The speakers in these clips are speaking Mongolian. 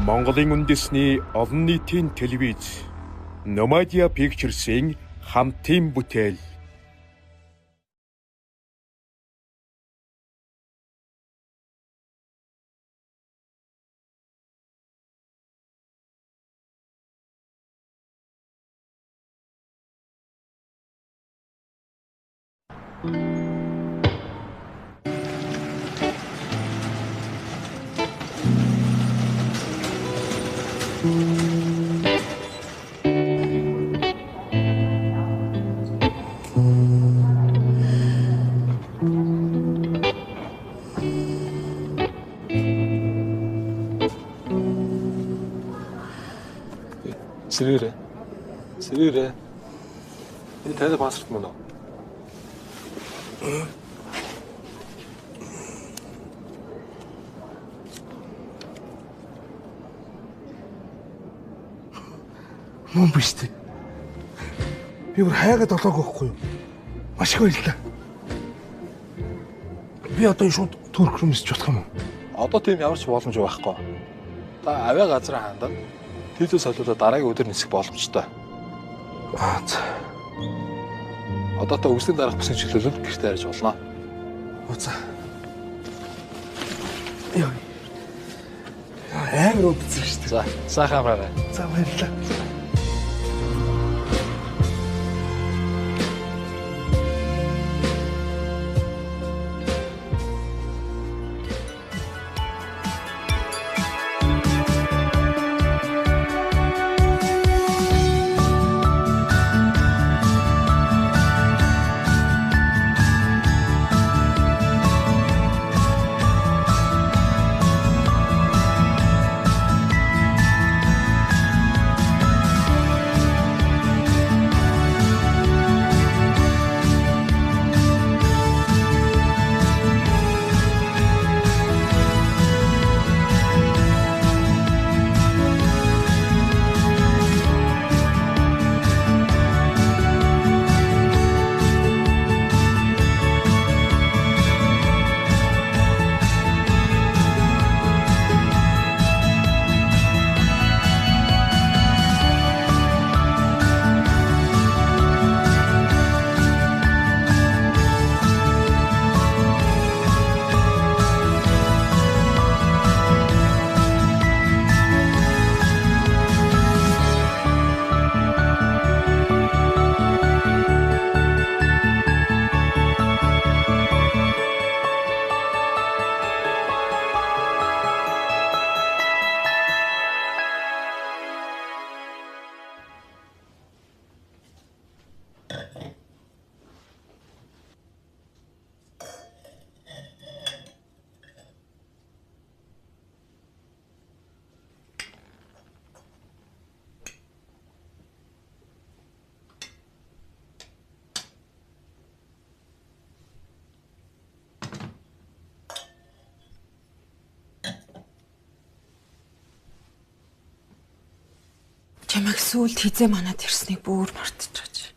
Монголын үндэсний олон нийтийн телевиз Nomadia Pictures-ийн хамтын бүтээл. Сэрээрээ. Энэ таны паспорт мөн үү? Мөн биш үү? Би бүр хайгаад олоогүй байхгүй юу? Маш их баярлалаа. Би одоо шууд Турк руу нисэж болох юм уу? Одоо тийм ямар ч боломж байхгүй. Та авиа газрын хандаад тийзээ солиулаад дараагийн өдөр нисэх боломжтой. За. Одоо та үсгийн дараах бүсийн чөлөөлөлд гэртээ харж болно. За. Яа. Амар удаа шүү дээ. За, сайхан амраарай. За баярлалаа. Чамайг сүүлд хизээ манад ирснийг бүр мартчихж.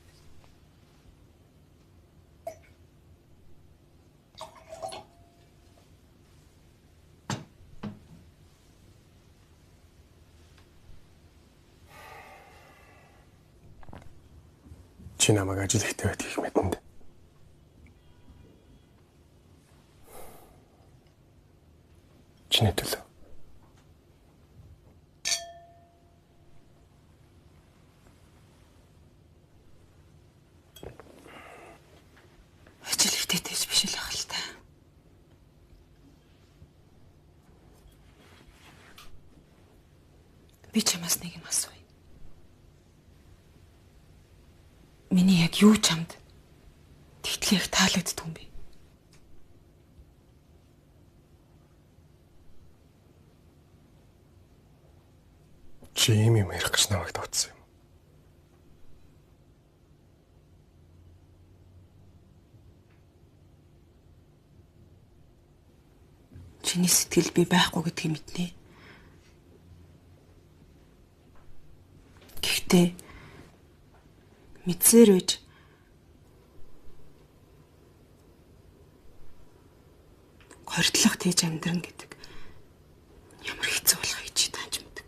Чи намайг ажил ихтэй байдаг их мэдэнд. Чиний төлөө. Ажил ихтэй дэж биш л ах л та. Би чамаас нэг юм асууя. Миний яг юу чамд тэгтлээ их таалагддаг юм бэ? Чи юм ярих гэж намайг давтсан юм. Чиний сэтгэл би байхгүй гэдгийг мэднэ. Гэхдээ мэдсээр үж горьдлох тийж амьдран гэдэг ямар хэцүү болохыг чи тааж мэдв.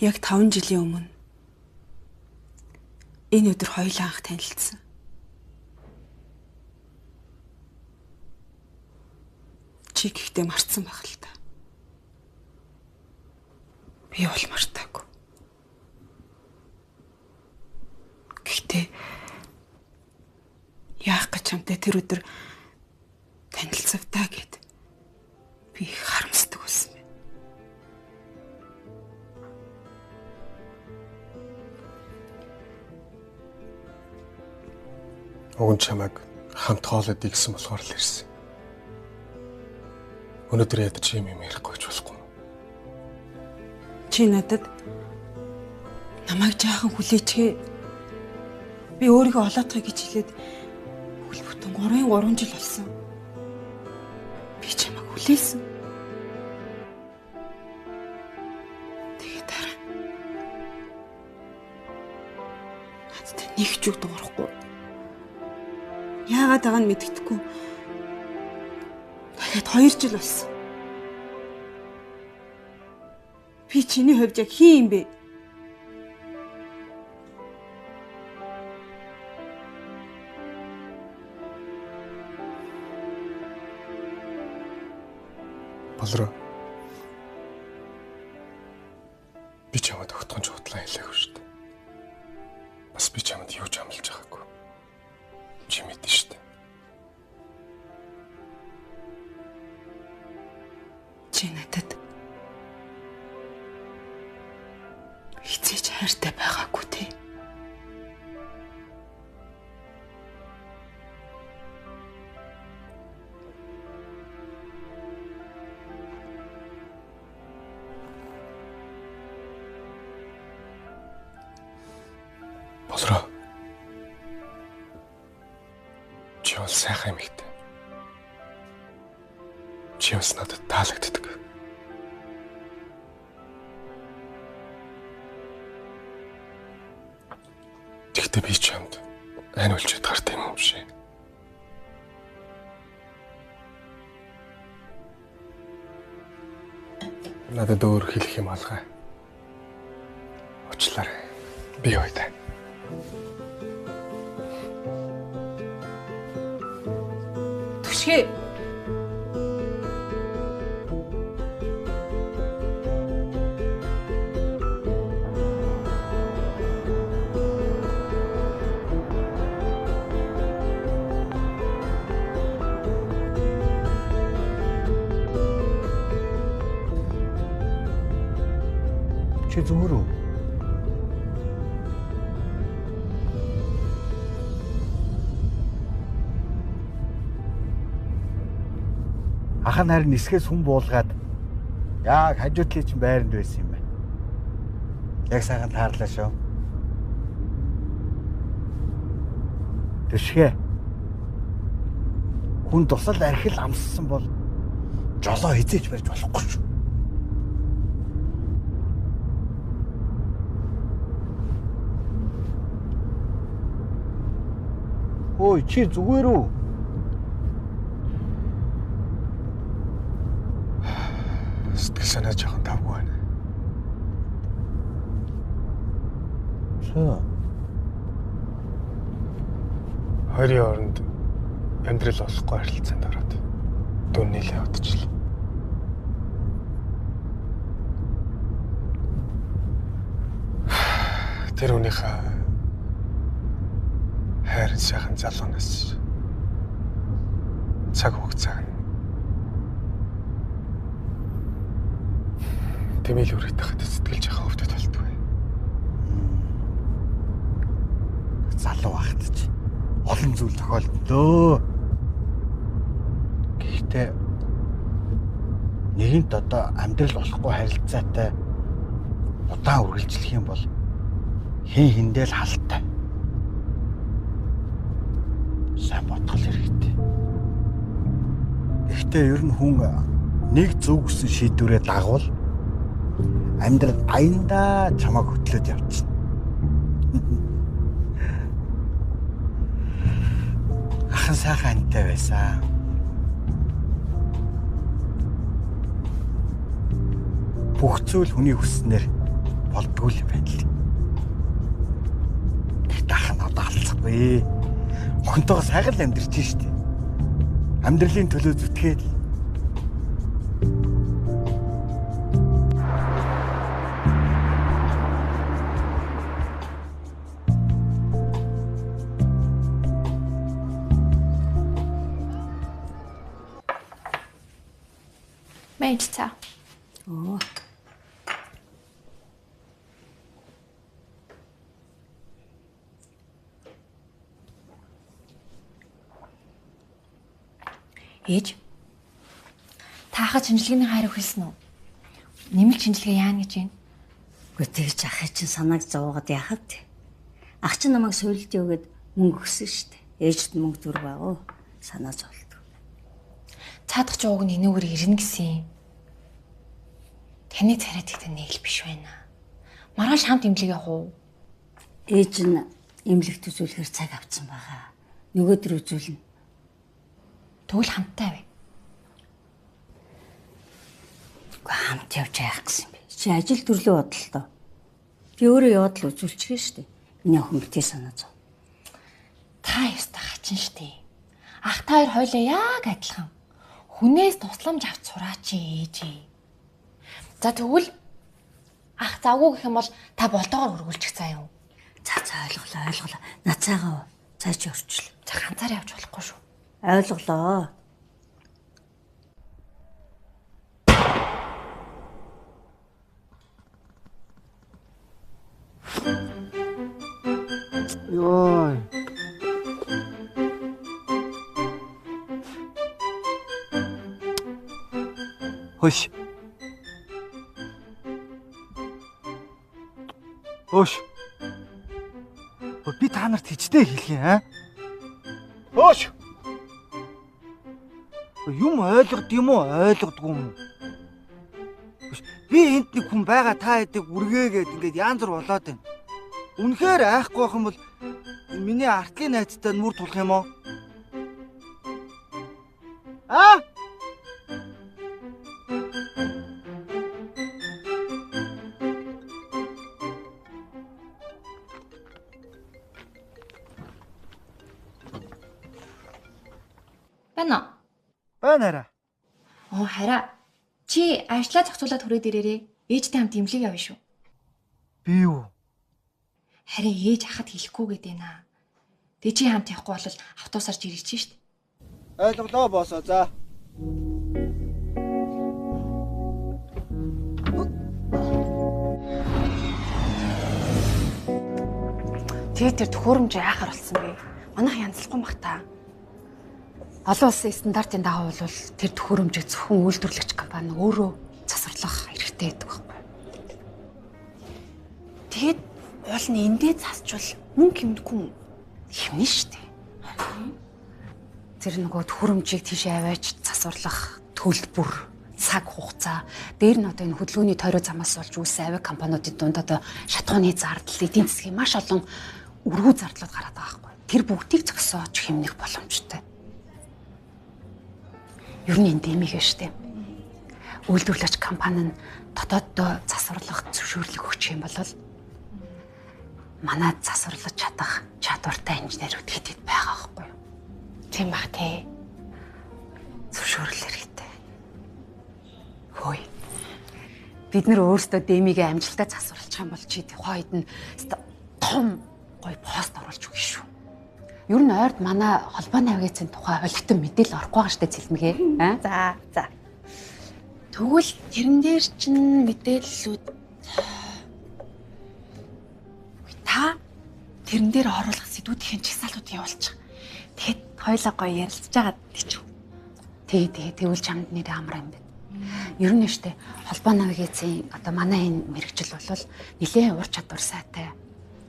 Яг 5 жилийн өмнө энэ өдөр хоёулаа анх танилцсан. Чи гэхдээ марцсан байх л та. Би бол мартаагүй. Гэхдээ яах гэж хамтаа тэр өдөр танилцавтаа гэд би их харамсдаг болсон байна. Уг нь чамайг хамт хоолоод игсэн болохоор л ирсэн. Өнөөдөр ядаж юм ярихгүй ч болохгүй. Чи надад намайг жаахан хүлээчгээ. Би өөрийгөө олоодохыг гэж хэлээд хөл бүтэн 3 жил болсон. Би чамайг хүлээсэн. Тэгээд дараа надад нэг ч үг дуурахгүй. Яагаад байгаа нь мэддэхгүй. Дахиад 2 жил болсон. Би чиний хувьд яг хин юм бэ? Болроо. Би чамд огтхон ч хутлаа хэлээгүй шүү дээ. Бас би чамд юу ч амлаж байгаагүй. Чи мэдэн шүү дээ. Чи надад хизээч хайртай байгаагүй тий. Болроо. Чи бол сайхан эмэгтэй. Чи бас надад таалагддаг. Тэгтээ би чамд айн үлчээд гарт юм шиг. Надад өөр хэлэх юм алгаа. Очлаарай. Би ойдаа. Түшгэ. Чи зүгээр үү? Ахын харин нисгээс хүн буулгаад яг хажуудлын чинь байранд байсан юм байна. Яг сайхан таарлаа шүү. Тэшгэ. Хүн тусал архил амссан бол жолоо хизээч барьж болохгүй шүү. Ой, чи зүгээр үү? Сэтгэл санаа жоохон тавгүй байна. Шаа. Хоёрын оронд амьдрал олохгүй харилцаанд ороод дүн нийлээ удажлаа. Тэр үнийхээ хайр сайхан залуунаас цаг хугацааг тэмээл үрээд тахад сэтгэл жахаа өвдөд болтгүй. Залуу багт ч олон зүйл тохиолдлоо. Гэхдээ нэгэнт одоо амьдрал болохгүй харилцаатай удаан үргэлжлэх юм бол хин хиндэл халтай. Сайн бодгол хэрэгтэй. Гэхдээ ер нь хүн нэг зөв гэсэн шийдвэрээ дагвал амьдрал аяндаа чамайг хөтлөөд явчихна. Ахын сайхан антай байсан. Бүх зүйл хүний хүснээр болдгоо юм байна л. Тэр дахин одоо алцахгүй. Охинтойгоо сайхан л амьдарч штэ. Амьдралын төлөө зүтгээд Мэж цаа. Оо. Ээж. Таахад шинжилгээний хайр өгүүлсэн үү? Нэмэлт шинжилгээ яана гэж байна? Үгүй тэгж ахыг чинь санааг зовоогод яхав те. Ах чинь намайг суйлд өгөөд мөнгө өгсөн штэ. Ээжд мөнгө төр байгаа. Санаа зовлоо. Цаадах ч ууг нь энэгээр ирнэ гэсэн юм. Таны царайд ихтэй нэг л биш байна. Маргааш хамт имлэг явах уу? Ээж нь имлэгт үзүүлэхээр цаг авцсан байгаа. Нөгөөдөр үзүүлнэ. Тэгвэл хамттай бай. Үгүй хамт явж яах гэсэн юм бэ? Чи ажил төрлөө бодлоо. Би өөрөө яваад л үзүүлчихээ штэ. Миний охин битээ санаа зов. Та яста хачин штэ. Ах та хоёр хойлоо яг адилхан. Хүнээс тусламж авч сураач ээжээ. За тэгвэл ах завгүй гэх юм бол та болтоогоор өргүүлчих цаа юу? За ойлголоо. Нацаагаа цааш орчлоо. За ганцаар явж болохгүй шүү. Ойлголоо. ёо. Хөөш. Хөөш. Би та нарт хичнээн хэлэх юм аа. Хөөш. Юм ойлгод юм уу? Ойлгодгүй юм. Би энд нэг хүн байгаа та хэдэг үргээгээд ингээд янз бүр болоод байна. Үнэхээр айхгүй байх юм бол миний артлын найзтай нүр тулах юм уу? Аа? Байна. Байна. Оо хараа. Чи ажлаа зохицуулаад хүрээд ирээрээ. Ээжтэй хамт имлэг явна шүү. Би юу? Харин ээж ахад хэлэхгүй гээд байна. Тэ чи хамт явахгүй бол автобусаар ч ирэх чинь штт. Ойлголоо боосоо за. Тэгээд тэр төхөөрөмж яахаар болсон бэ? Манайх янзлахгүй бах та. Олон улсын стандартын дагуу бол тэр төхөөрөмжийг зөвхөн үйлдвэрлэгч компани өөрөө засварлах хэрэгтэй гэдэг байхгүй. Тэгээд уул нь эндээ засчвал мөнгө хэмнэхгүй хэмнэ штэ. Тэр нөгөө төхөөрөмжийг тийшээ аваач засварлах төлбөр, цаг хугацаа, дээр нь одоо энэ хөдөлгөөний тойроо замаас болж үүссэн авиа компаниудын дунд одоо шатгууны зардал, эдийн засгийн маш олон өргүү зардлууд гараад байгаа байхгүй. Тэр бүгдийг зөксөөж хэмнэх боломжтой. Ер нь эндемик штэ. Үйлдвэрлэгч компани нь дотооддоо засварлах зөвшөөрлөг өгч юм бол манай засварлаж чадах чадвартай инженерүүд хэд байгаа байхгүй юу? Тийм бах тий. Зөвшөөрөл хэрэгтэй. Хөөе. Бид нэр өөрсдөө дэмигээ амжилттай засварлах юм бол чи тухайд нь том гоё пост оруулж өгнө шүү. Ер нь ойрд манай холбоо навигацийн тухай олигтон мэдээлэл орохгүй байгаа штэ цэлмэгээ. За. Тэгвэл тэрэн дээр чинь мэдээллүүд та тэрэн дээр оруулах сэдвүүдийн чагсаалтуудыг явуулчих. Тэгэхэд хоёлаа гоё ярилцж байгаа тийч. Тэгвэл чамд нэр амар юм байна. Ер нь штэ холбоо навигацийн одоо манай энэ мэрэгжил бол нэлээд ур чадвар сайтай.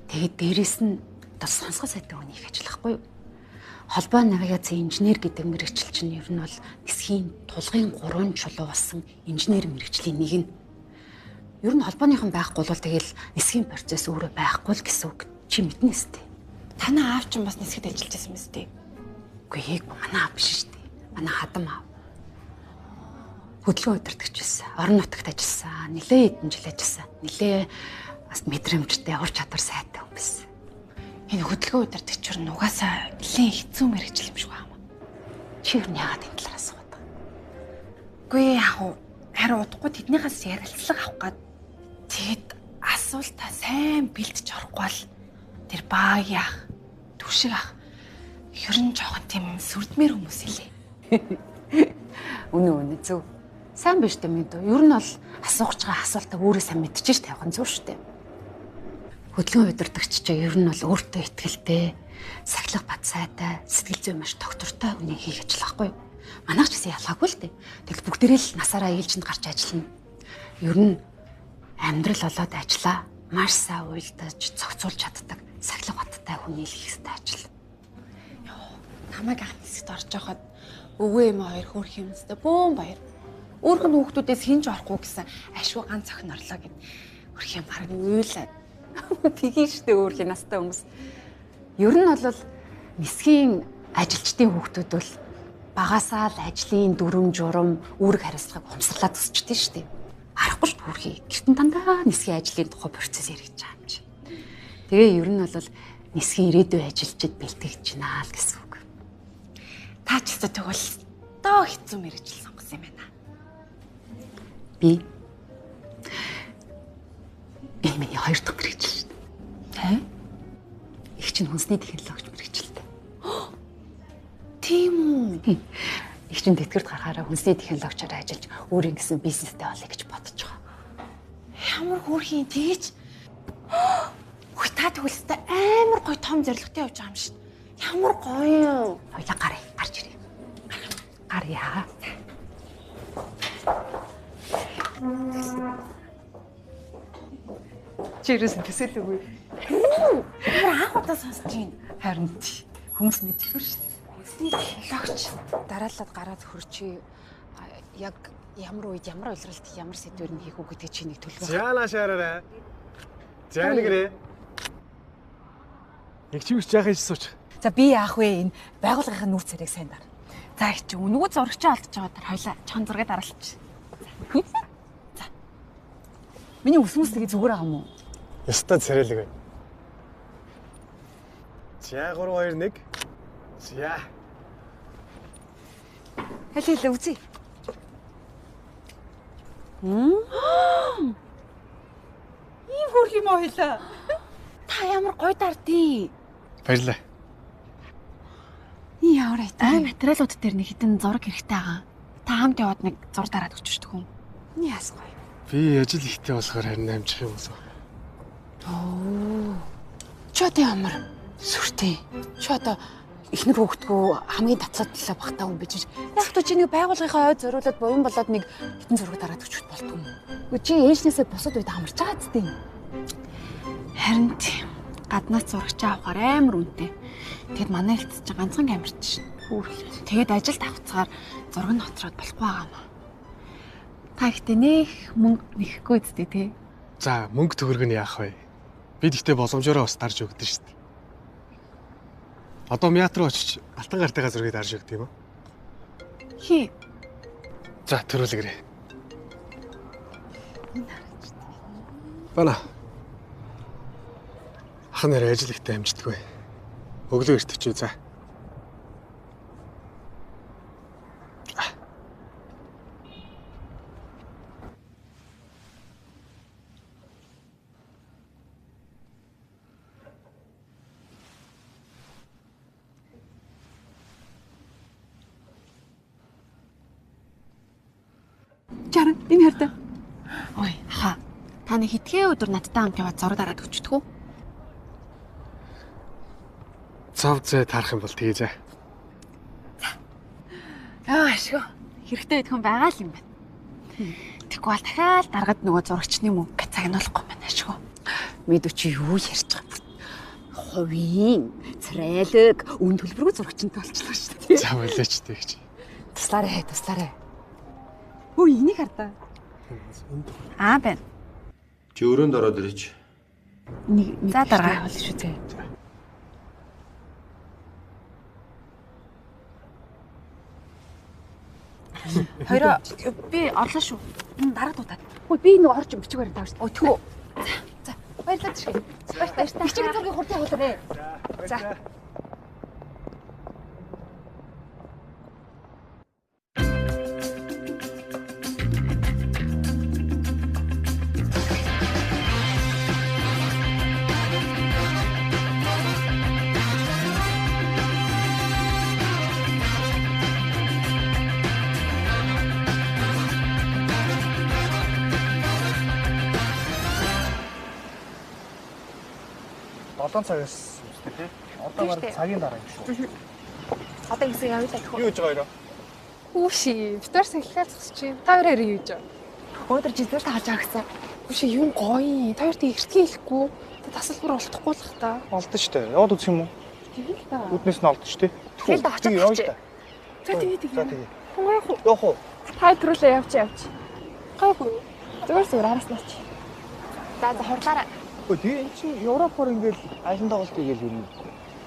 Тэгээд дээрэс нь сонсгол сайтай хүний их ажиллахгүй юу? Холбоо навигацийн инженер гэдэг мэрэгжил чинь ер нь бол нисхийн тулгын 3 чулуу болсон инженер мэрэгжлийн нэг нь. Ер нь холбооныхан байхгүй бол тэгэл нисхийн процесс өөрөө байхгүй л гэсэн үг чи мэднэ сте. Танаа аав чинь бас нисгэд ажиллаж байсан юм сте. Үгүй яг манай аав биш штэ. Манай хадам аав. Хөдөлгөөн удирдагч байсан. Орон нутагт ажилласан. Нилээ хэдэн жил ажилласан. Нилээ бас мэдрэмжтэй ур чадвар сайтай хүн байсан. Энэ хөдөлгөөн удирдах ч юм угаасаа нэлийн хэцүү мэрэгжил юм шиг байна. Чи юу яагаад энэ талаар асууад байгаа? Үгүй яг харин удахгүй тэднийхээс ярилцлага авах гээд тэгэд асуултаа сайн бэлдэж орохгүй бол тэр багийн ах, түшиг ах ер нь жоохон тийм сүрдмээр хүмүүс илээ. Үнэ зөв. Сайн биш дээ мэд. Ер нь бол асууж байгаа асуултаа өөрөө сайн мэдчихэж тавих нь зөв шүү дээ. Хөдөлгөөн удирдагч чинь ер нь бол өөртөө ихтэй, сахилах бат сайтай, сэтгэл зүй маш доктортой хүний хийх ажил байхгүй юу? Манайх ч гэсэн ялгаагүй л дээ. Тэгэл бүгдээрээ л насаараа ээлжинд гарч ажиллана. Ер нь амьдрал болоод ажиллаа, маш сайн уйлдаж, зохицуулж чаддаг, сахилах баттай хүний хийх хэрэгтэй ажил. Намайг анх хэсэгт орж байхад өвөө эмээ хоёр хөөрх юмстай бөөн баяр. Өөрх нь хүүхдүүдээс хинж орохгүй гэсэн ашгүй ганц охин орлоо гэд. Хөрх юм баг уйлаад. Тгий штэ өөрхийн настай хүмүүс. Ер нь бол нисхийн ажилчдын хүүхдүүд бол багасаа л ажлын дүрм журам үүрэг хариуцлагыг ухамсарлаад өсчтэй штэ. Арахгүй ш хүүхий. Гэртэн дандаа нисхийн ажлын тухай процесс яригдж байгаа юм чи. Тэгээ ер нь бол нисхийн ирээдүйн ажилчид бэлтгэж байна л гэсэн үг. Та ч гэсэн тэгвэл доо хэцүү мэрэгжил сонгосон юм байна. Би энэ миний хоёр дахь мэрэгжил шүү дээ. Их чинь хүнсний технологич мэрэгжилтэй. Тийм үү? Их чинь тэтгэврт гарахаараа хүнсний технологичоор ажиллаж өөрийн гэсэн бизнестэй болъё гэж бодож байгаа. Ямар хөөрхийн тэгэж? Хөөе та тэгвэл амар гоё том зорилготой явж байгаа юм шиг. Ямар гоё. Хоёлаа гарч ирээ. Гарьяа. Чирээс төсөөлөгүй. Анх удаа сонсож байна. Харин хүмүүс мэдчихвэр шүү дээ. Хүнсний технологич дараалаад гараад хөрчи яг ямар үед ямар уйлралт ямар сэдвэр нь хийх үү гэдэг чинь нэг төлөв. Яана шаараа. За нэгрээ. Нэг чимс жаахан сууч. За би яах вэ? Энэ байгууллагын нүүр царайг сайн дар. За чи үнэгүй зурагчаа алдаж байгаа даа хоёлаа чон зураг дараалч. За. Миний өсмөс тэгээ зүгээр байгаа юм уу? Яста царайлаг. За 3 2 1. За. Хэлээ үзье. Ийм хөрх юм уу хэлээ? Та ямар гоё дардیں۔ Баярлалаа. Ямар айтай. Материалууд дээр нэг хитэн зураг хэрэгтэй байгаа. Та хамт яваад нэг зур дараад өччихдөг юм. Яас гоё. Би ажил ихтэй болохоор харин амжих юм уу? Оо. Ч одоо ямар сүртэй. Ч одоо эхнэр хүүхдгүү хамгийн татлаадлаа багтаа хүн бижиж. Яг ч чи нэг байгууллагынхаа ойд зориулаад буян болоод нэг хитэн зураг дараад өччих болтгүй юм. Үгүй чи ээжнээсээ бусад үед амарч байгаа зү. Харин тийм. Гаднаас зурагчаа авахаар амар үнэтэй. Тэгэд манай хэлтс чинь ганцхан камерт шин. Тэгэд ажилд авцгаар зураг нь хоцроод болохгүй байгаа юм. Та ихтэй нэх мөнгө нэхгүй зү тий. За мөнгө төгрөг нь яах вэ? Бид ихтэй боломжоор бас дарж өгдөн шүү дээ. Одоо мяат руу очиж алтан гартайгаа зургийг дарж өгд юм уу? Хий. За төрүүлгэрээ. Бана. Ах нэр ажил ихтэй амждаггүй. Өглөө иртвчээ за. Чаран энэ хэрдэ. Ой, ха. Та нэг хитгэн өдөр надтай хамт яваад зураг дараад өчтгөө. Цав зэ таарах юм бол тэгээ за. Ашгүй. Хэрэгтэй идэх хүн байгаа л юм байна. Тэгэхгүй бол дахиад даргаад нөгөө зурагчны мөнгө цагнуулахгүй байна ашгүй. Мэдв чи юу ярьж байгаа юм. Ховийн, царайлаг, үн төлбөргүй зурагчтай болчихлоо шүү дээ. За болооч тэгч. Туслаарай. Өө энийг хардаа. Байна. Чи өрөөнд ороод ирээч. Нэг за дараа бол шүү дээ. Хоёроо би орлоо шүү. Дараа дуудаад. Хөөе би нэг орж бичиг барьж тавьсан. Өө тэгвэл. За. баярлалаа чи. Баярлалаа. Бичиг зургийг хурдан явуулаарэ. За. Цагаас үстэй тий. Одоо баг цагийн дараа юм шүү. Одоо хэсэг явъя гэх Юу гэж байгаа юм? Үши, битэр сахилгаас чи. Та хоёроо юу гэж? Өнөөдөр жилээр тааж байгаа гэсэн. Үши юу гоё. Та хоёрт эртгийг хэлэхгүй. Тасалбар олдохгүй л хта. Олдсон шүү дээ. Яваад үзэх юм уу? Тийм л та. Үднээс нь олдсон шүү дээ. Тэгэл да очиж явж та. За тэгээд Тэгээ. Яах вэ? Та төрүүлээ явж. Гайгүй. Зүгээр араас нь чи. За хурлаараа. Тэгээ эн чинь Европоор ингээл айлан тоглолт хийгээл юм.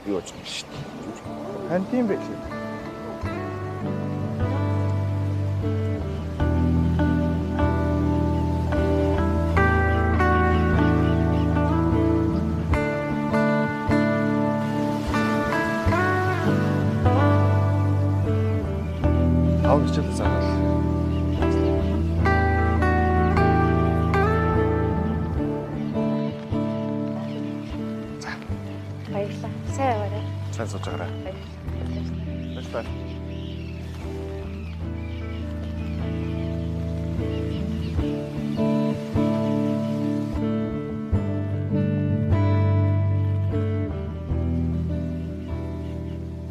Юу ч юм шүү дээ. Хан тийм байх. Тав хичээл заавал. Баярлалаа. Сайн яваарай. Сайн сууж байгаарай. Баярлалаа.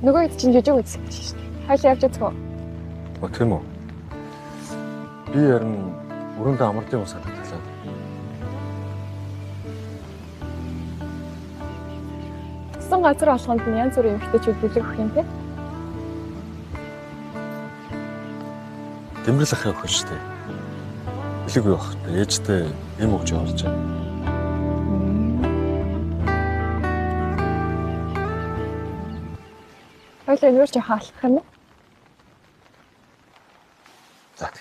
Нөгөө хэд чинь жижиг үзсэн гэж шүү дээ. Хоёул явж үзэх үү? Оо тийм үү. Би харин өрөөндөө амралтын ус санагдлаа. Сан газар болгонд нь янз бүрийн эмэгтэйчүүд бүлэг өгөх юм те. Дэмрэл ахыг өгөх шүү дээ. Билэг юу бах. Ээжтэй эм өгч явуулж байна. Хоёул энэгээр чи хаалах юм уу? За. За.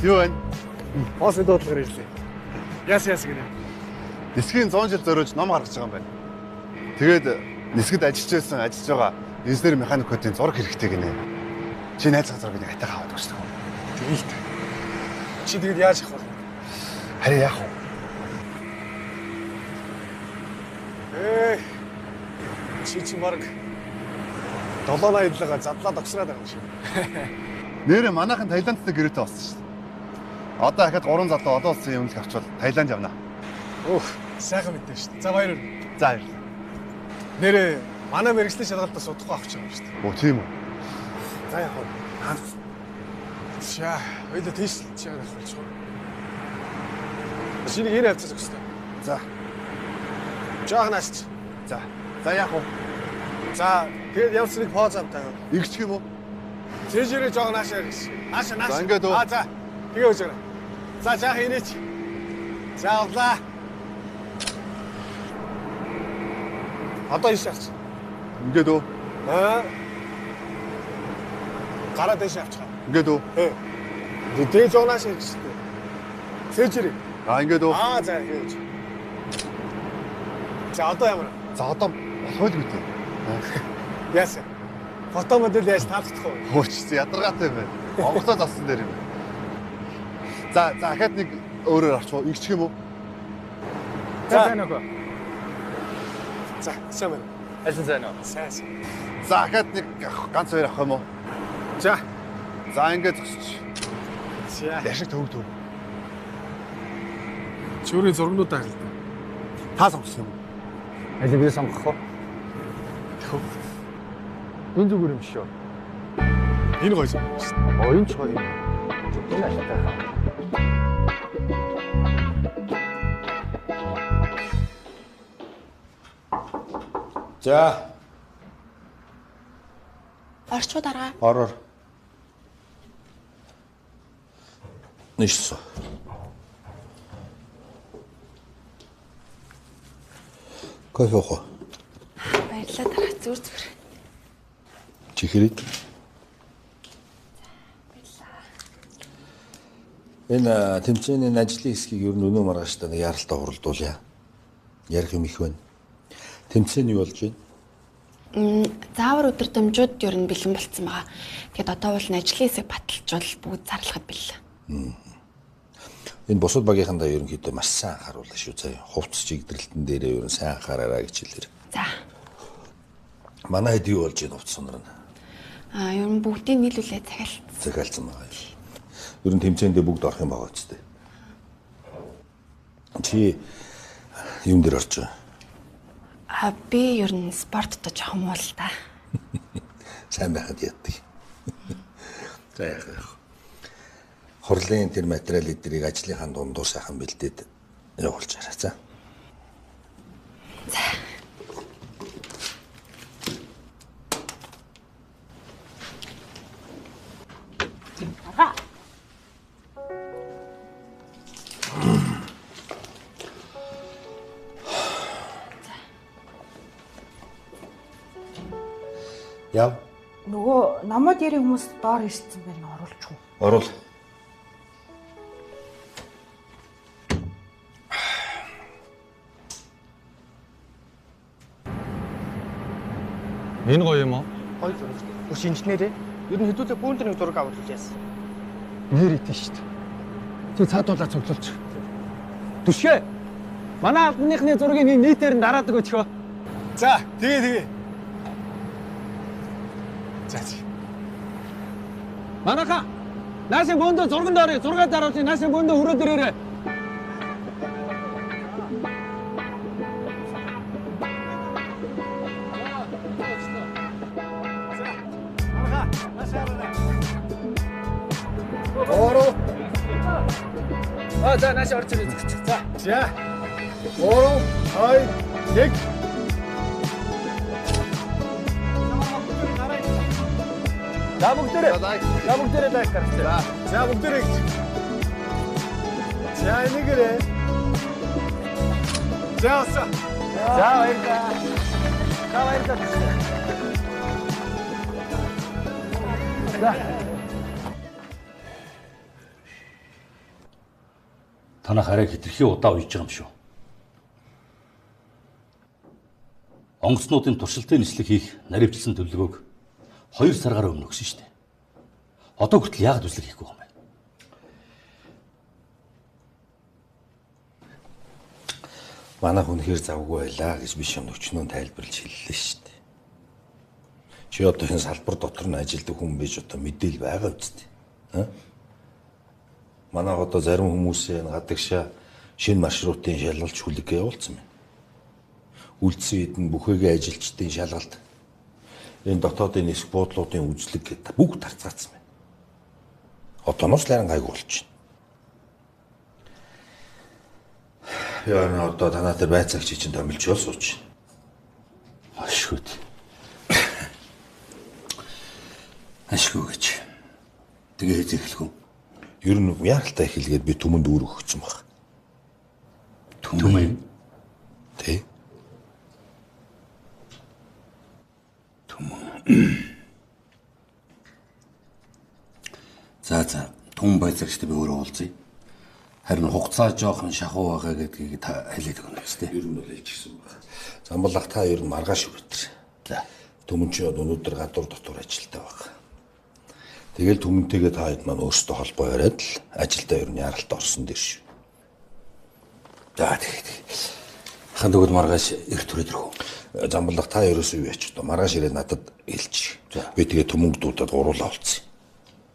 Юу вэ? Хоосын дуудлага ирлээ. Яс гинэ. Нисгийн 100 жил зориулж ном гаргаж байгаа юм байна. Тэгээд нисгэд ажиллаж байсан ажиллаж байгаа инженер механикуудын зураг хэрэгтэй гинэ. Чи найз газар гэдэг хатайгаа аваад өгсөн юм. Тэгэлт. Чи тэгээд яаж явах вэ? Харин яах вэ? Чи чи баг 780-ага задлаад огсраад байгаа юм шиг. Нэрээ манайхан Таиландтай гэрээтэй болсон шүү дээ. Одоо дахиад 3 залуу олон улсын өмнөх авчвал Таиланд явна. Өөх, сайхан мэдээ шүү дээ. За баяр. За баярлалаа. Нэрээ манай мэрэгжлийн шалгалтаа судахгүй авч байгаа юм шүү дээ. Оо тийм үү. За яг хөө. Шаа, хоёул тийш чигээр авах болчих. Шинийг энэ авцаж өгсөн. За. Жаагнаач. За. За яг хөө. За, тэгээд явсныг поз амтаа. Игчих юм уу? Цэжэрээ жаагнаашаа гэж. Нааша. За ингээд үү. За. Тэгээ үз өгнө. За жаах инээч. За авлаа. Одоо иш авч. Ингээд үү. Гараа дэш авчих. Ингээд үү. Дээд жаагнаашаа гэж. Цэжэрээ. Ингээд үү. За ингэж. За одоо ямар? За одоо болохгүй л үү. Яасан. Фото модель яаж таалагдах вэ? Хөөч ядаргаатай байна. Онгоцоо зассан дээр юм. За дахиад нэг өөрөөр авч игчих юм уу? За байна уу? За сайн байна. Альсан сайн уу? Сайн. За ахад нэг ганц хоёр авах юм уу? За. За ингээд зогсч. За. Яшиг төвөв. Чүрийн зургнуудаа харалтай. Та сонгосон юм. Алийг би сонгох уу? Энэ зүгээр юм шүү. Энэ гоё юм шүү. Энэ ч гоё. Энэ ашигтай. За, Орчуу дараа. ороор. Нишсо. Кофе уух. Баярлалаа дараа. Зүгээр. Чихрийг. Энэ тэмцээний ажлын хэсгийг ер нь өнөө маргааш та нэг яралтай хуралдуулъя. Ярих юм их байна. Тэмцээн юу болж байна? Заавар өдөр дамжууд ер нь бэлэн болцсон байгаа. Тэгэд одоо бол ажлын хэсэг баталжуул бүгд зарлахад бэлээ. Энэ бусад багийнхандаа ерөнхийдөө маш сайн анхааруулна шүү заяа. Хувцс чигдрэлтэн дээрээ ер нь сайн анхаараарай гэж хэлээр. За. Манай хэд юу болж байна хувцс сонор нь? Ер нь бүгдийг нийлүүлээ захиалсан. Захиалсан байгаа юм. Ер нь тэмцээндээ бүгд орох юм байгаа ч тийм. Чи юм дээр орж байгаа. Би ер нь спортод жоохон муу л да. Сайн байхад яддаг. За яах. Хурлын тэр материал эдрийг ажлынхаа дундуур сайхан бэлдээд явуулж арай. За. За. Яв. Нөгөө намайг ярих хүмүүс доор ирсэн байна оруулж уу. Орул. Энэ гоё юм уу? Гоё зураг. Бүр шинжнээрээ. Ер нь хэдүүлээ бүүндэрийн зураг авуулж яасан. Нэр итэн шүү дээ. Чи цаадуулаад цогцолч. Түшгэ. Манай албаныхны зургийг нийтээр нь дараадаг өчхөө. За, тэгээ. За. Манаха. Наашийн бөөндө зурганд орё. Зургаад дараалж наашийн бөөндө хүрээд ирээрэй. Ороо. За нааш орж ирэх. За. За. Ороо. Хай. Нэг. За бүгдээрээ лайк гаргацгаа. За бүгдээрээ. За энийгээрээ. За оса. За баярлалаа. За баярлалаа. За. Танах арай хэтэрхий удаа уйж байгаа юм шүү. Онгоцнуудын туршилтын нислэг хийх наривчлсан төлөвлөгөөг 2 саргаар өмнө өгсөн шүү дээ. Одоо хүртэл яагаад үзлэг хийхгүй юм бэ? Манайх үнэхээр завгүй байлаа гэж биш юм өчнөө тайлбарлаж хэллээ шүү дээ. Чи одоо энэ салбар дотор нь ажилладаг хүн биш одоо мэдээл байгаа үстэй. Манай одоо зарим хүмүүсээ гадагшаа шинэ маршрутын шалгалж хүлэг явуулсан байна. Үлдсэн үед нь бүхэгийн ажилчдын шалгалт энэ дотоодын нисэх буудлуудын үзлэг гэдэг бүгд тарцгаацсан байна. Одооноос лайран гайгүй болчихно. Яа одоо танаа тэр байцаагч чинь томилж бол сууч. Ашгүйд. Ашгүй гэж. Тэгээ хэзээхлэх үү? Ер нь яаралтай хэлгээд би түмэнд үүрэг өгсөн баг. Түмэн. Тэ. За түн байцаагчтай би өөрөө уулзъя. Харин хугацаа жоохон шахуу байгаа гэдгийг та хэлээд өгнө үстэй. Ер нь бол хэлчихсэн баг. Замбалах та ер нь маргааш өгөөтер. За. Түмэн чи өнөөдөр гадуур дотор ажилтаа баг. Тэгэл түмэнтэйгээ та хэд маань өөрсдөө холбоо яриад л ажилдаа ер нь яралт орсон дээр шүү. За тэгээд Хан дөгөл маргааш эрт төрөдөрхөө. Замбалдах та ерөөсөө юу яач вэ? Маргааш ирээд надад хэлчих. Би тэгээ төмөнгө дуудаад уруулаа олцсон.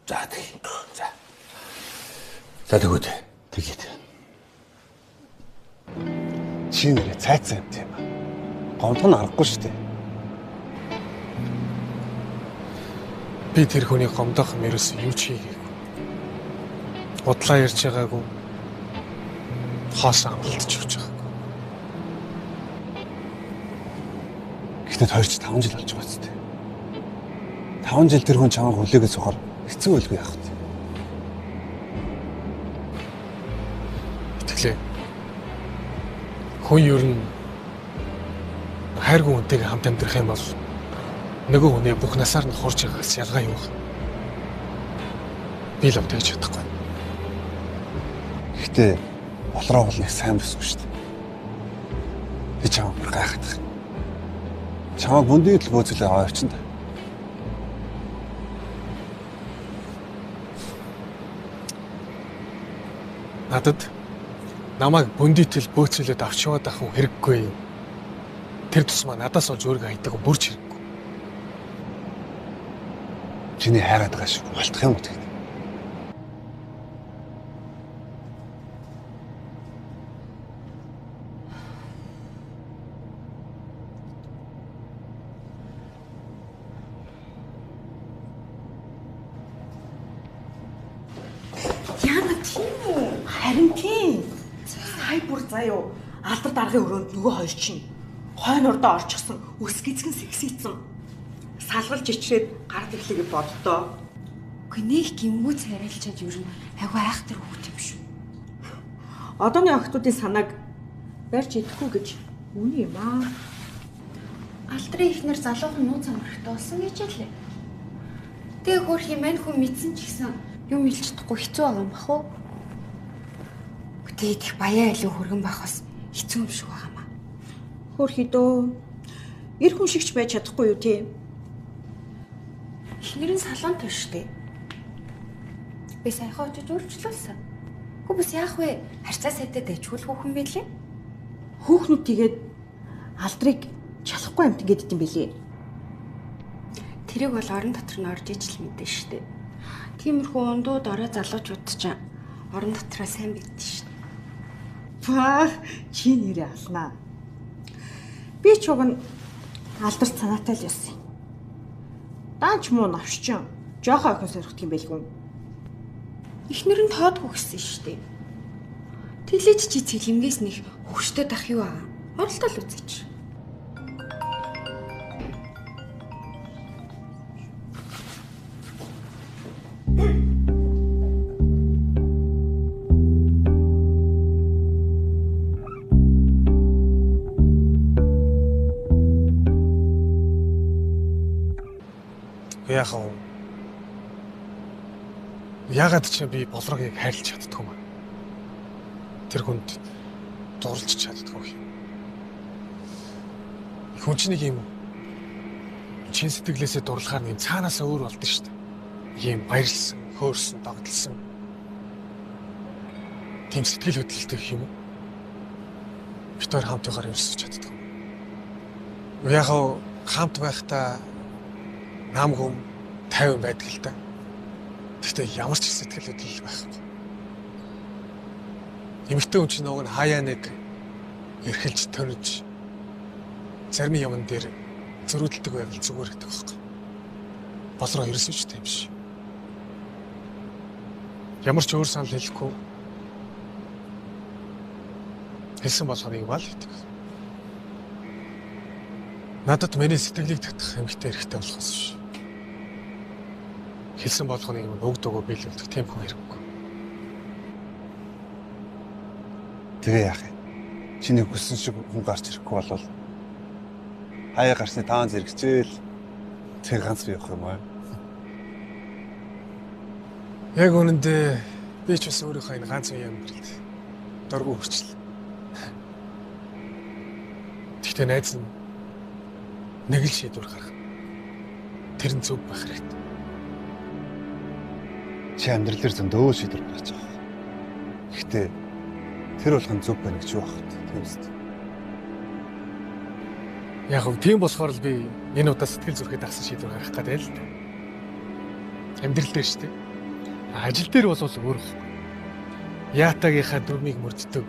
За тэгээ. За тэгвэл тэгээд. Чи нэрээ цайцсан юм тийм аа. Гомдох нь аргагүй шүү дээ. Би тэр хүний гомдох юм ерөөсөө юу ч хийгээгүй. Удлаа ярьж байгаагүй. Хоос амралтч өгч байгаагүй. Гэхдээ 2-5 жил болж байгаа ч тийм. 5 жил тэр хүн чамайг хүлээгээд сухаар хэцүү байлгүй яах вэ? Итгэлээ. Хүн ер нь хайргүй хүнтэйгээ хамт амьдрах юм бол нөгөө хүнээ бүх насаар нь хурж байгаас ялгаа юу вэ? Би л өгдөгч чадахгүй. Гэхдээ болроо бол нэг сайн бүсгүй шүү дээ. Би чамайг бүр гайхах. Чамайг бүндийн л бөөцөлөө аваачин та. Надад намайг бүндийтэл бөөцөлөд авч яваад ах хүн хэрэггүй. Тэр тусмаа надаас олж өөрийгөө хайдаг бүрч хэрэггүй. Чиний хайраад байгаа шиг болтох юм уу тэгээд? Яна тийм үү? Харин тийм. Сая бүр заяа. Алдар даргын өрөөнд нөгөө хоёр чинь хойно урдаа орчихсон, өс гизгэн сэгсийцэн. Салгалж ичрээд гард ирлэгээ боддоо. Үгүй нэг гимгүү царайлчаад ер нь айгүй айхтар хөвгт юм шүү. Одооны охтуудын санааг барьж идэхгүй гэж үний юм аа. Алдрын ихнэр залуухан нууц амрахт болсон гэж ялээ. Тэгээ хөрх юм мань хүн мэдсэн ч гэсэн юм илж чадахгүй хэцүү байгаа юм бах уу? Тэгээд их баяа илүү хөргөн байх бас хэцүү юм шиг байгаа маа. Хөрхий дөө. Ир хүн шигч байж чадахгүй юу тий? Ихнэр нь салон төштэй. Би саяхан очиж үйлчлүүлсэн. Хөө бас яах вэ? Харьцаа сайдад дэжгүүл хүүхэн байлээ. Хүүхнүүд тэгээд алдрыг чалахгүй амт ингээд идэм билээ. Тэрийг бол орон дотор нь орж ижил мэдэн штэ. Тиймэрхүү ундууд орой залуучууд ч орон дотроо сайн бидэн штэ. Баа, чи нэрээ алнаа. Би ч уг нь алдарт санаатай л юусэн. Даанч муу навшчин. Жохоо охин сорхт юм байлгүй. Ихнэр нь тоодгүй гэсэн штэ. Тэлэж чи цэлэмгээс нэг хөвгштэй дах юу аа. Оролдол үзээч. Яахав? Яагаад ч би болрогийг хайрлаж чаддгүй юм. Тэр хүнд дурлж чаддгүй юм. Хүн чинь нэг юм чин сэтгэлээсээ дурлахаар нэг цаанаасаа өөр болдсон шүү дээ. Ийм баярлсан, хөөрсөн, догтлсон. Тийм сэтгэл хөдлөлтэй юм уу? Бид хоёр хамт байгаар ерөөсөж чаддгүй. Яахав хамт байхдаа намгүй 50 байдаг л та. Гэхдээ ямар ч сэтгэл хөдлөл байхгүй. Эмэгтэй хүн чинь нөгөө хаяа нэг эрхэлж төрөж зарим юмн дээр зөрүүдэлдэг байвал зүгээр гэдэг байхгүй. Болроо ерөөсөө ч тийм биш. Ямар ч өөр санал хэлэхгүй. Хэлсэн болохыг бал гэдэг. Надад миний сэтгэлийг татах эмэгтэй хэрэгтэй болохоос биш. Хэлсэн болгоныг өгд өгөө биелүүлдэг тийм хүн хэрэггүй. Тэгээ яах вэ? Чиний хүссэн шиг хүн гарч ирэхгүй болвол хаяа гарсны таан зэрэгчээл тэг ганц би явах юм аа. Яг үнэндээ би ч бас өөрийнхөө энэ ганц үеийн амьдралд дургүй хүрчлээ. Тэгтээ найз нь нэг л шийдвэр гаргах. Тэр нь зөв байх хэрэгтэй. Чи амьдрал дээр зөндөө шийдвэр гаргаж байгаа. Гэхдээ тэр болгон зөв байна гэж юу бах вэ? Тийм үст. Яг нь тийм болохоор л би энэ удаа сэтгэл зүрхэд агсан шийдвэр гаргах гэдэг л дээ. Амьдрал дээр шүү дээ. Ажил дээр бол өөр байхгүй. Яатагийнхаа дүрмийг мөрддөг,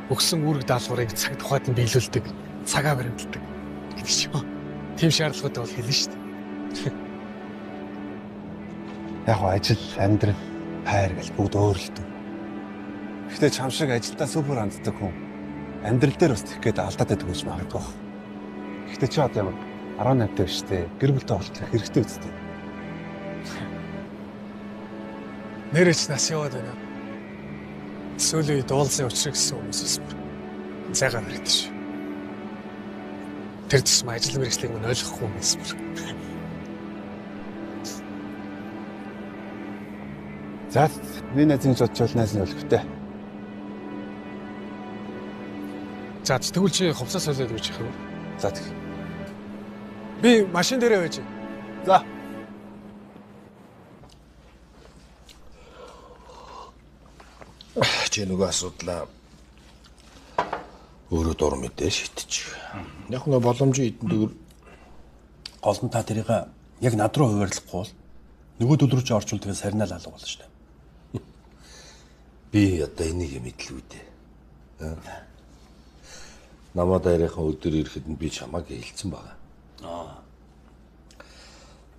өгсөн үүрэг даалгаврыг цаг тухайд нь биелүүлдэг, цагаа баримталдаг гэдэг чинь. Тийм шаардлагатай бол хэлнэ шүү дээ. Яг гоо ажил, амьдрал, хайр гэж бүгд өөр л дээ. Гэхдээ чам шиг ажилдаа супер ханддаг хүн амьдрал дээр бас тэгэх гээд алдаад байдаг гэж магадгүй. Гэхдээ чи одоо ямар 18 дэх штэ. Гэр бүлтэй болчих хэрэгтэй үстэй. Нэрэж нас яваад байна. Сүүлийн үед уулзсан учрыг гэсэн хүмүүсээс зайгаар барьдаг шүү. Тэр тусмаа ажил мэргэжлийг мань ойлгохгүй юм байсан. За миний найзын бодчвол найзын өлөвтэй. За тэгвэл чи хувцас солиод өгч яах вэ? За тэг. Би машин дээрээ байж. За. Чи нөгөө асуудлаа өөрөө дур мэдээ шийдчих. Яг нөгөө боломжийн эдэн дэгэр гол нь та тэрийг яг над руу хуваарлахгүй бол нөгөө төл рүү чи орчвол тэгээ сарнаал алга болно шүү дээ. Би одоо энийг мэдлгүй дээ. Намаа дээрийнхэн өдөр ирэхэд нь би чамааг хэлсэн байгаа.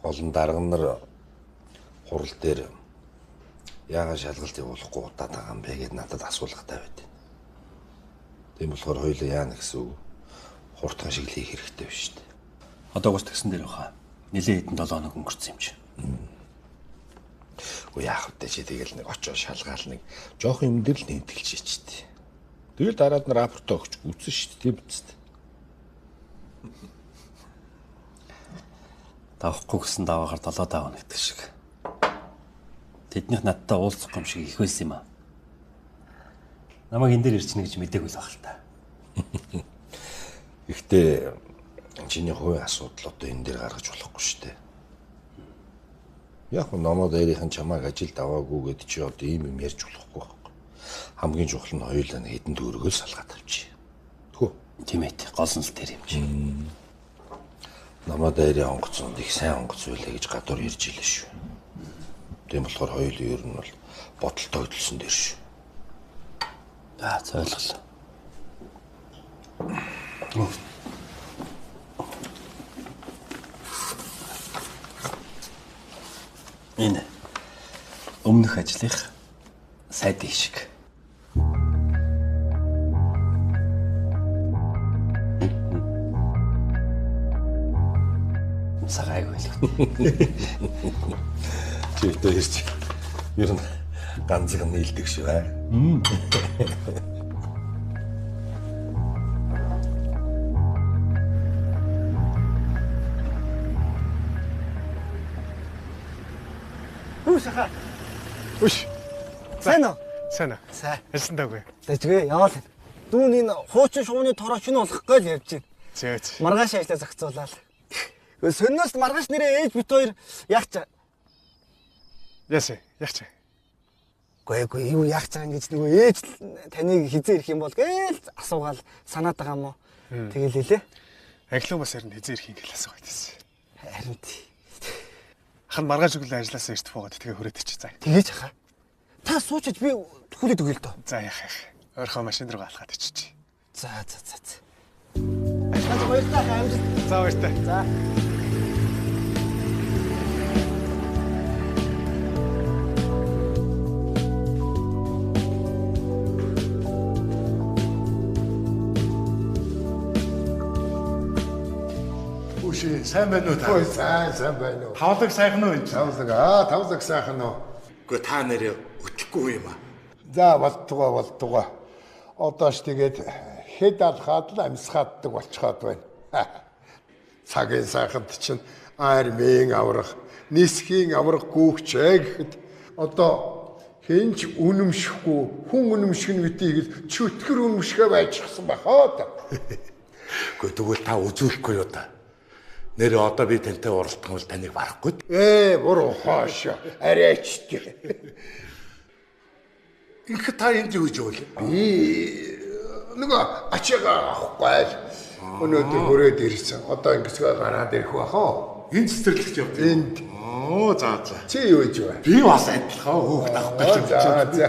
Гол нь дарга нар хурал дээр яагаад шалгалт явуулахгүй удаад байгаа юм бэ гэд надад асуулгатай байд. Тийм болохоор хоёулаа яана гэсэн үг хурдхан шиг л хийх хэрэгтэй биш шүү дээ. Одоогоос тэгсэн дээр баха. Нилээ хэдэн 7 хоног өнгөрсөн юм чи. Уу яах вэ чи тэгэл нэг очоо шалгаал нэг жоох юм дээр л нэмтгэлж ичтэй. Тэгэл дараад нь рапорт өгч үзсэн шүү дээ тийм биз дээ. Давахгүй гэсэн даваагаар 7 даваа нэгдэг шиг. Тэднийх надтай уулзах юм шиг их байсан юм аа. Намайг энэ дээр ирчихнэ гэж мэдээгүй л баг л та. Гэхдээ чиний хувийн асуудал одоо энэ дээр гаргаж болохгүй шүү дээ. Яг нь намаа дээрийнхэн чамааг ажилд аваагүй гэд чи одоо ийм юм ярьж болохгүй байхгүй. Хамгийн чухал нь хоёулаа нэг хэдэн төгрөгөө салгаад авчи. Тэгвэл тийм ээ голсон л тэр юм чи. Намаа дээрийн онгоцонд их сайн онгоц байлаа гэж гадуур ярьж илээ шүү. Тийм болохоор хоёулаа ер нь бол бодолтой хөдөлсөн дээр шүү. За ойлголоо. Энэ өмнөх ажлынх сайд шиг. Сагайг байл. Чивтэй ирч. Ер нь ганцхан нийлдэг шүү аа. Саха. Үш. Сайн уу? Сайн уу? Сайн. Ажилландаагүй. Тэгээ яваал. Дүүн энэ хуучин шувууны тороо шинэ болох гэж ярьж байна. Зөөч. Маргааш ажлаа зохицуулаад. Сонноос маргааш нэрээ ээж бит хоёр яг ч. Ясэ, яг ч. Гүй юу яг ч ингэж нөгөө ээж таныг хизээ ирэх юм бол гээл асуугаал санаад байгаа юм уу? Тэгэл хэлээ. Аглуу бас харин хизээ ирэх юм гээл асуугаад байсан. Харин тий. Хан маргааш өглөө ажилласаа ирж буугаад тэгээ хүрээд чи заа. Тэгээж хаа. Та суучиж би хүлээд өгье л доо. За яах яах. Ойрхон машин руу алхаад ичиж. За. Ажлаа баярлалаа амжилт. За баяртай. За. Үши сайн байна уу та? Ой сайн байна уу? Тавлаг сайхан уу энэ? Тавлаг сайхан уу? Гэхдээ та нэрээ өтөхгүй юм аа. За болтугай. Одоош тэгээд хэд алхаад л амьсгааддаг болчиход байна. Цагийн сайханд чинь армийн аврах, нисхийн аврах гүгчээ гэхэд одоо хинч үнэмшихгүй, хүн үнэмших нь гэдгийг чөтгөр үнэмшихэ байчихсан бахаа та. Гэхдээ тэгвэл та үзүүлэхгүй юу та? Нэр одоо би тантай уралдах бол таныг барахгүй. Буруу хаашаа. Арайч тий. Инх та энд юу гэж үл? Би нөгөө ачаага авахгүй л өнөөдөр хүрээд ирсэн. Одоо ингэсгээ гараад ирэх байх уу? Энэ цэцэрлэгт явдаг. Энд. Оо за. Чи юу гэж вэ? Би бас адилхан хөөхд авах гэж байна. За.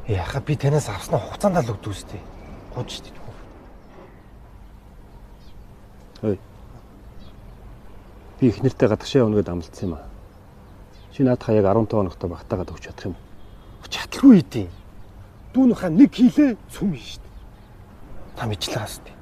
Яха би танаас авснаа хугацаанд л өгдөө үстэй. Гож штий. Ой. Би их нэртэй гадагшаа өнгөд амлцсан юм аа. Чи наадхаа яг 15 хоногтой багтаагаад өгч чадах юм уу? Чадлагүй дээ. Дүүн хаа нэг хилээ цүм шүү дээ. Та мэдлээс дээ.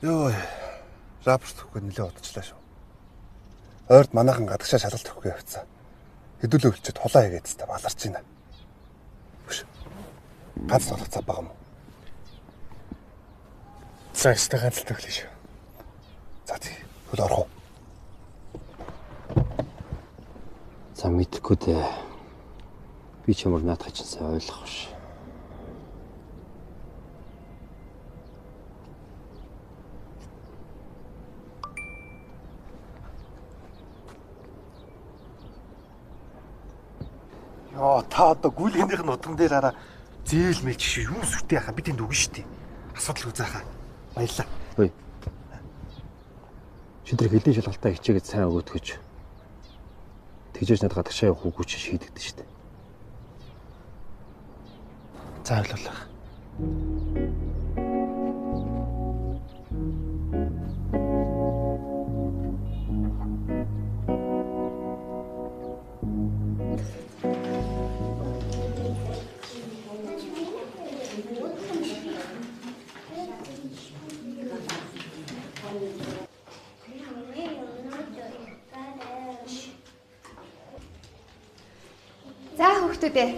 Йоо. Рапорт өгөх нэлээд удажлаа шүү. Ойрд манайхан гадагшаа шалгалт өгөх явцсан. Хэдүүлээ хөлчөд хулаа хийгээд та баларч байна. Бүш. Ганц толгоцоо байгаа юм. За өстэй ганц л төглөө шүү. За тий. Хөл орох уу? За мэдхгүй дээ. Би ч ямар наадах чинь сайн ойлгох биш. Яа, та одоо гүйлгэнийх нь утган дээр хараа зээл мэл жишээ юм сүртэй яхаа би тэнд үгэн штий. Асуудал үзэхаа. Баярлаа. Ой. Шидрэг хэлийн шалгалтаа хичээгээд сайн өгөөдгөж. Тэгжээж надад гадагшаа явах үгүй чи шийдэгдэн штэ. За ойлголоо. За хүүхдүүдээ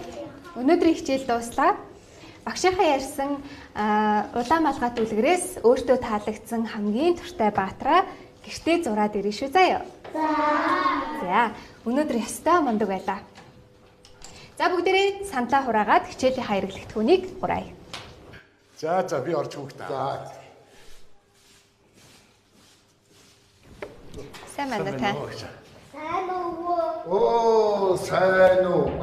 өнөөдрийн хичээл дууслаа. Багшийнхаа ярьсан улаан малгай дүлгэрээс өөртөө таалагдсан хамгийн туртай баатраа гэртээ зураад ирнэ шүү заяа. За өнөөдөр ястай мундаг байлаа. За бүгдээрээ сандлаа хураагаад хичээлийн хэрэглэгдэхүүнийг хураая. За би орж хүүхдээ. За. Сайн байна та. Оо, сайн уу.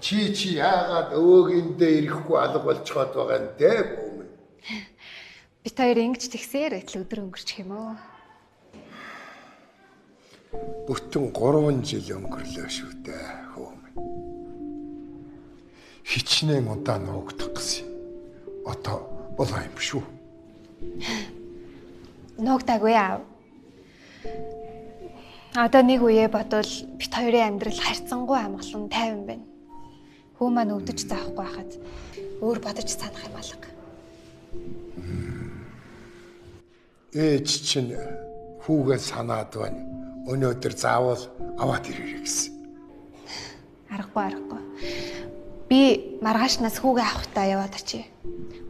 Чи яагаад өөгэндээ ирэхгүй алга болчиход байгаа юм те бөөм. Бид хоёр ингэж тэгсээр л өдөр өнгөрчих юм уу? Бүтэн 3 жил өнгөрлөө шүү дээ хөөм. Хичнээн удаа нуугдах гэсэн. Одоо болоо юм шүү. Нуугдаагүй аав. Одоо нэг үе бодвол бит хоёрын амьдрал харьцангуй амгалан тайван байна. Хүү маань өвдөж заахгүй хахад өөр бодож санах юм алга. Ээж чинь хүүгээ санаад байна. Өнөөдөр заавал аваад ирээрэй гэсэн. Аргагүй. Би маргаашнаас хүүгээ авахтаа яваад очие.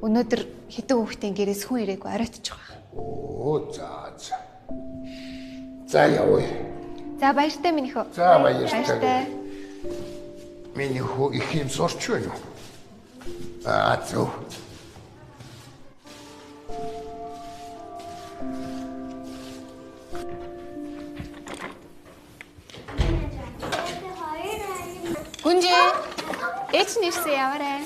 Өнөөдөр хэдэн хүүхдийн гэрээс хүн ирээгүй оройтчих واخ. Оо за. За явъя. За баяртай минь хөө. За баяртай. Миний хөө их юм сурч байна уу? Зөв. Гүнжи. Эч нэрсээ яваарай.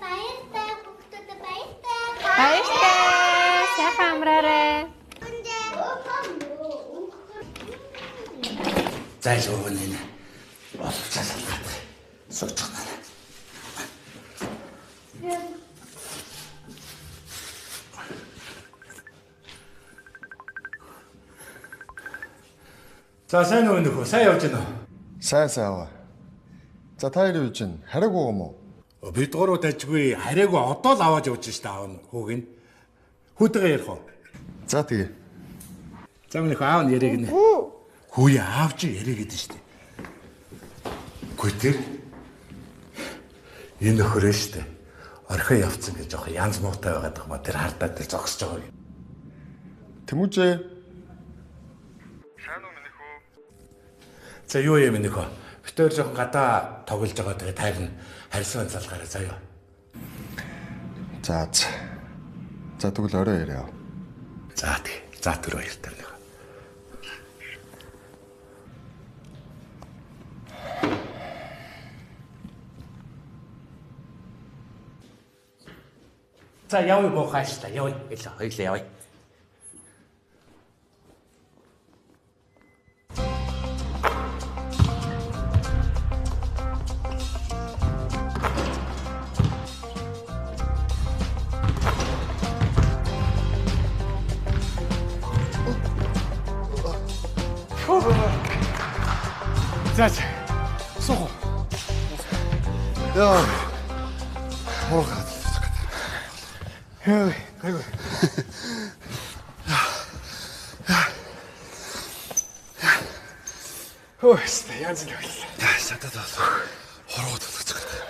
Баяртай бүгдэд баяртай. Баяртай. Сайхан амраарай. Зайл өгнө. Боловчаа салгаад. Сууж байна. За сайн уу нөхөө, сайн явж байна уу? Сайн. За та юу хийж байна? Хараагүй юм уу? Бид гурав дажгүй хараагүй одоо л аваад явж штэ аав нь хүүг нь. Хүүтэйгээ ярих уу? За тэгээ. За минийх аав нь яриаг нэ. Хүүе аав чи яриаг гэдэг штэ. Гүй тэр энэ нөхөрөө штэ. Орхио явцсан гэж жоох янз муутай байгаад байгаа ма тэр хардаад тэр зогсож байгаа юм. Тэмүүжээ. За юу юм нөхөө? Битээр жоохон гадаа тоглож байгаа тэгээ тайван харьцан залгаараа заяа. За. За тэгвэл орой яриа. За тэг. За түр баяртай байна. За явъя бохааштай. Явъя. Илүү хоёлаа явъя. За. Сухо. Яа. Моргад. Хөөе, айгүй. Хөөе, янз л байл. Шатаад бол. Хорвоо төлөж байгаа.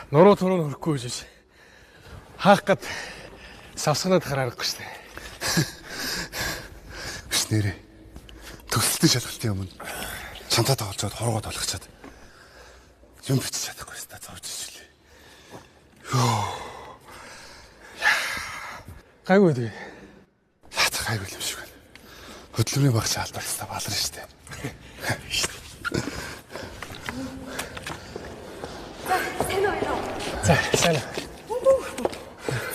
Нуруу туруу хөрөхгүй гэж. Хаах гад савсганаад харахгүй штэ. Биш нэрээ. Төсөлтөй шалгалтын өмнө чантаа тоглоод хорвоо толгочоод юм бичиж чадахгүй ста зовж ижлээ. Гайгүй дээ. Яац гайгүй юм шиг байна. Хөдөлмөрийн багш алдарсаа баларна штэ. За, сайн.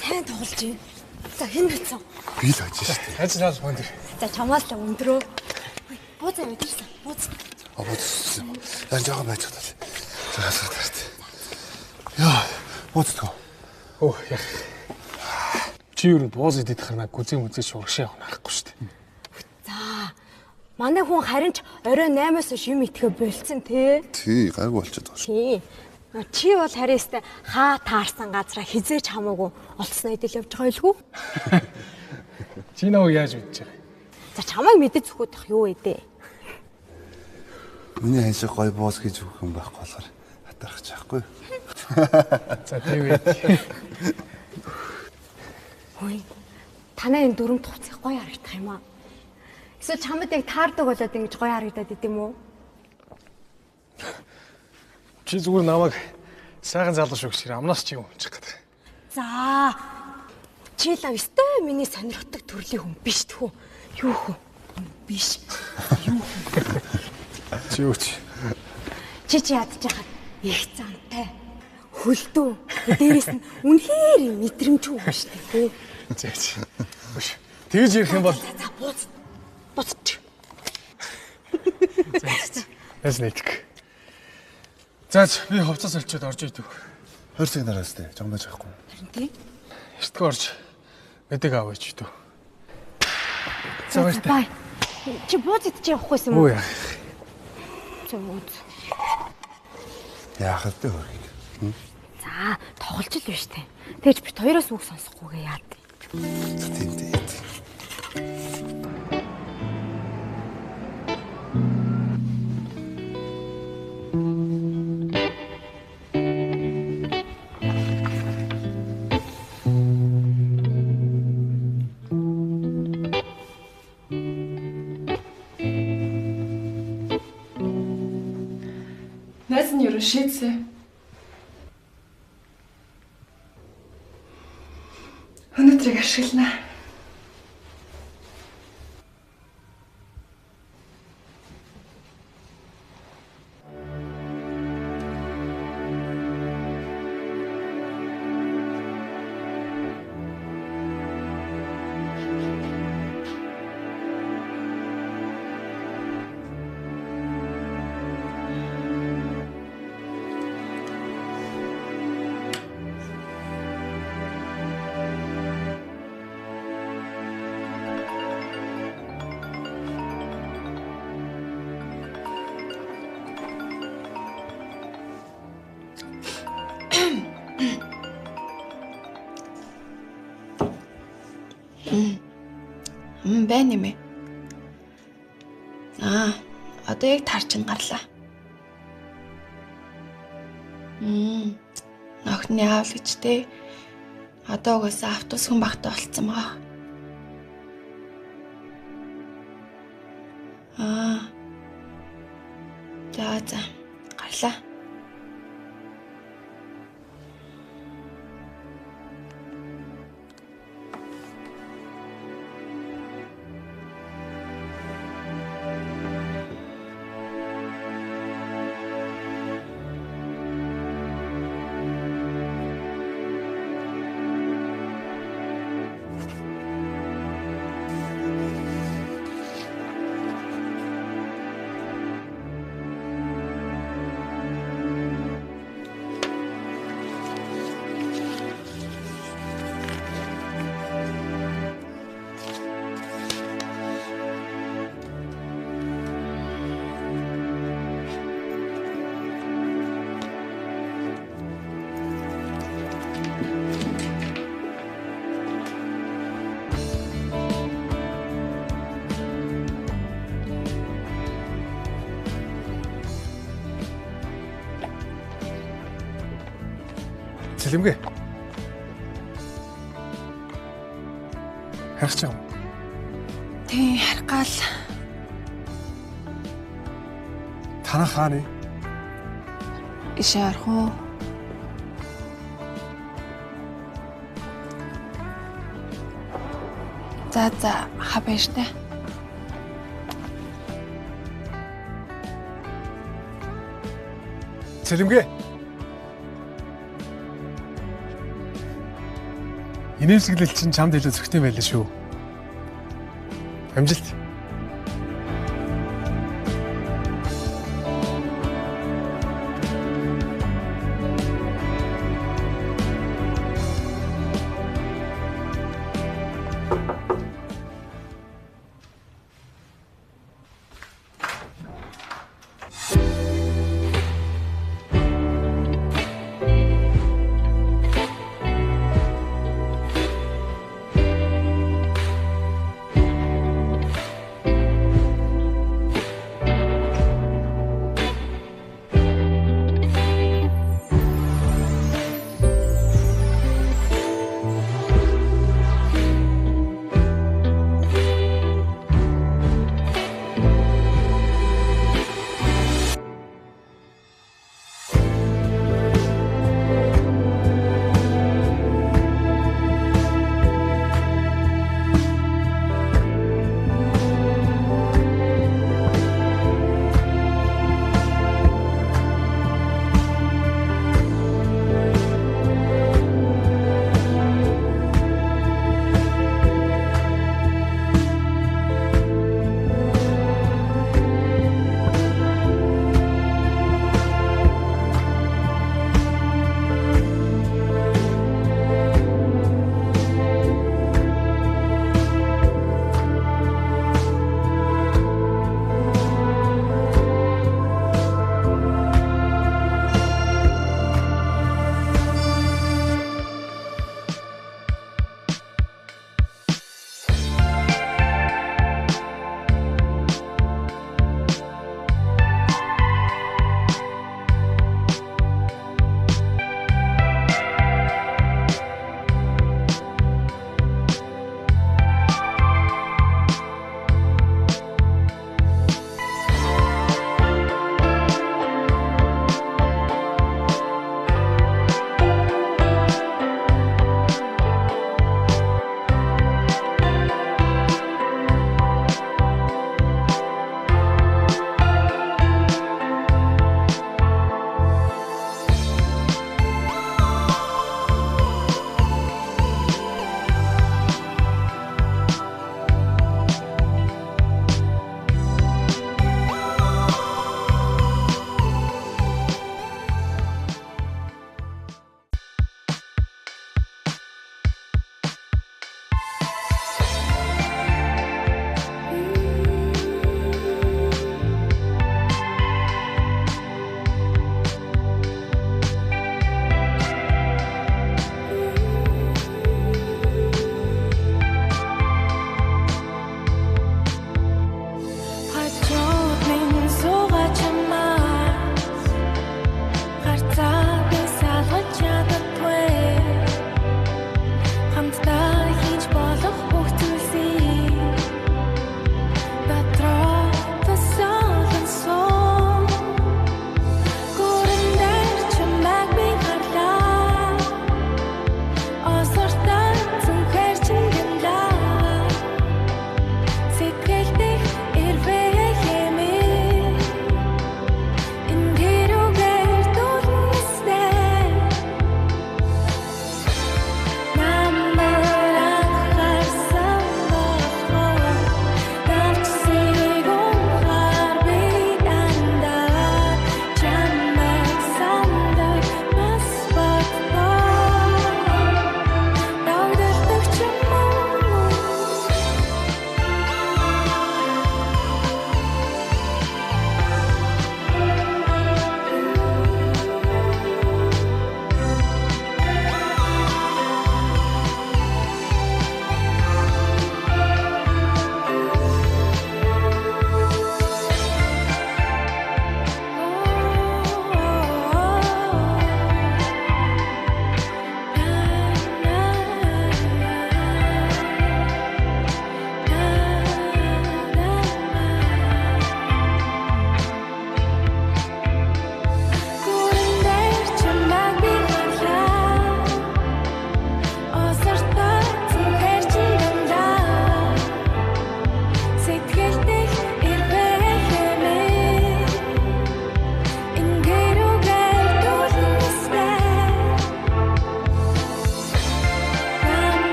Сайн тоглож байна. За, хэн бицэн? Би л байж штэ. Ажрал гонд. За, чамаас л өндрөө. Бууцаа өдөрсөн. Бууц. Бууц. Яа жоохон байж чадвал. За, хасаад. Яа, бууцтгоо. Оо, яа. Чи юу бууз идэх харнаа гүзээ мүзээ шууршаа явахгүй шүү дээ. За. Манай хүн харин ч орой 8-аас хойш юм идэхэ болцсон тий. Тий, гайгүй болчиход байгаа шүү. Тий. Чи бол харьяастай хаа таарсан газараа хизээч хамаагүй олцсноо идэл явж байгаа байлгүй? Чи нөө яаж мэдэж байгаа? За чамайг мэдэж зүгүүдэх юу вэ дээ? Миний хань шиг гой бууз гэж өгөх юм байхгүй болохоор хатарах чаахгүй. За тийм ээ. Ой. Танай энэ дөрөв туцыг гоё харагдах юм аа. Эсвэл чамд яг таардаг болоод ингэж гоё харагдаад идэм үү? Чи зүгээр намайг сайхан залууш өгч амнаас чи юм чих гэдэг. За. Чи л өстой миний сонирхдаг төрлийн хүн биш тхүү. Юу хүн? Биш. Юу хүн? Чи үуч. Чи ядаж хахад их зантай. Хөлдөө. Дээрээс нь үнэхээр мэдрэмжгүй юм шүү дээ. Зээч. Биш. Тэгж ирэх юм бол за бууц. Буцч. Зээч. Эснэк. Заач би хувцас олчод орж идэв. 20 цаг нараас тээ. Жон байж байхгүй. Харин тий. Эртгөө орж мэдэг аваач идэв. За баяртай. Чи бууц идэж явахгүйсэн юм уу? Үгүй яа. Зөөд. Яах вэ хөргий? За, тоглож л биш тээ. Тэгж бит хоёроос үг сонсохгүйгээ яад. Тийм дээ. Найз нь юу шийдсэн? Өнөөдрийг ашиглана. Байна юм ээ. Одоо яг тар чинь гарлаа. Нохны аав л гэж те. Одоо угаасаа автобус хүн багтаа болцсон байгаа. За. Гарлаа. Цэлэмгээ. Харах ч юм. Тий, харгаал. Танаа хааны. Ишээ арах уу? За, хабэштэй. Цэлэмгээ. Инээмсэглэл чинь чамд илүү зөвхтэй байлаа шүү. Амжилт.